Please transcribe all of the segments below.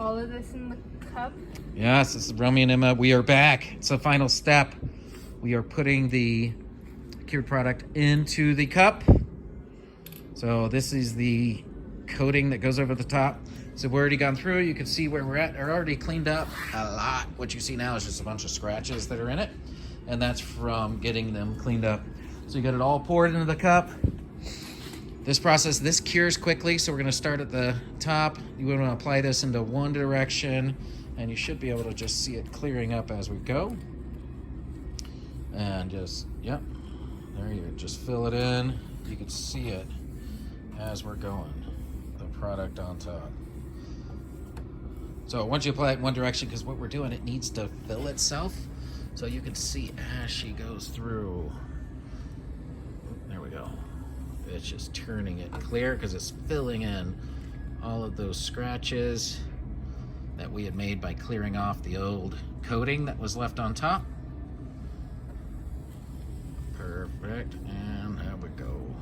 all of this in the cup? Yes, this is Romy and Emma. We are back. It's the final step. We are putting the cured product into the cup. So this is the coating that goes over the top. So we've already gone through. You can see where we're at. They're already cleaned up a lot. What you see now is just a bunch of scratches that are in it. And that's from getting them cleaned up. So you got it all poured into the cup. This process, this cures quickly. So we're gonna start at the top. You wanna apply this into one direction and you should be able to just see it clearing up as we go. And just, yep, there you go. Just fill it in. You can see it as we're going, the product on top. So once you apply it in one direction, because what we're doing, it needs to fill itself. So you can see as she goes through, there we go. It's just turning it clear because it's filling in all of those scratches that we had made by clearing off the old coating that was left on top. Perfect, and there we go.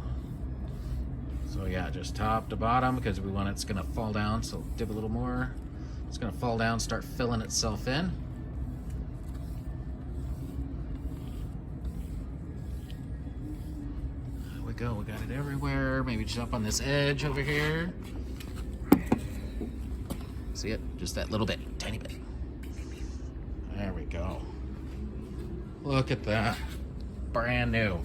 So yeah, just top to bottom because we want it's gonna fall down, so dip a little more. It's gonna fall down, start filling itself in. There we go, we got it everywhere. Maybe jump on this edge over here. See it? Just that little bit, tiny bit. There we go. Look at that. Brand new.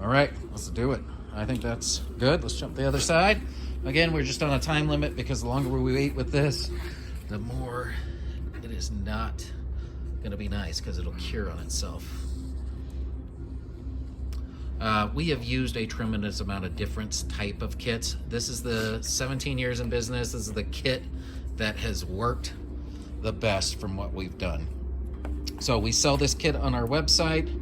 All right, let's do it. I think that's good. Let's jump the other side. Again, we're just on a time limit because the longer we wait with this, the more it is not gonna be nice because it'll cure on itself. We have used a tremendous amount of different type of kits. This is the 17 years in business. This is the kit that has worked the best from what we've done. So we sell this kit on our website.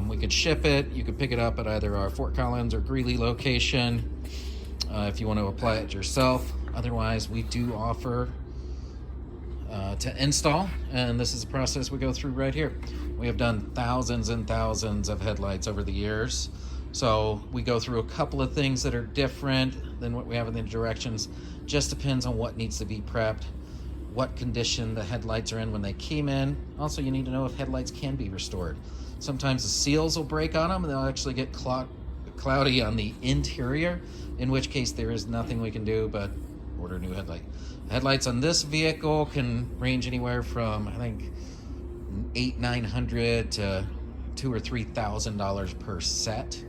We could ship it. You could pick it up at either our Fort Collins or Greeley location if you want to apply it yourself. Otherwise, we do offer to install, and this is the process we go through right here. We have done thousands and thousands of headlights over the years. So we go through a couple of things that are different than what we have in the directions. Just depends on what needs to be prepped, what condition the headlights are in when they came in. Also, you need to know if headlights can be restored. Sometimes the seals will break on them and they'll actually get cloudy on the interior, in which case there is nothing we can do but order a new headlight. Headlights on this vehicle can range anywhere from, I think, $800–900 to $2,000 or $3,000 per set,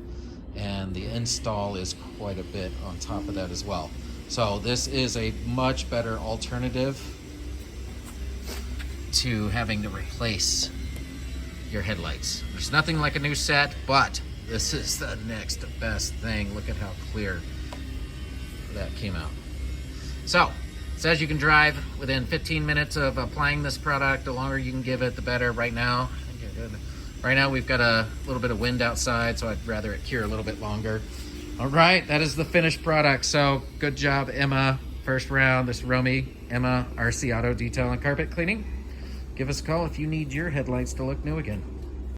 and the install is quite a bit on top of that as well. So this is a much better alternative to having to replace your headlights. There's nothing like a new set, but this is the next best thing. Look at how clear that came out. So it says you can drive within 15 minutes of applying this product. The longer you can give it, the better. Right now we've got a little bit of wind outside, so I'd rather it cure a little bit longer. All right, that is the finished product. So good job, Emma. First round. This is Romy, Emma, RC Auto Detail and Carpet Cleaning. Give us a call if you need your headlights to look new again.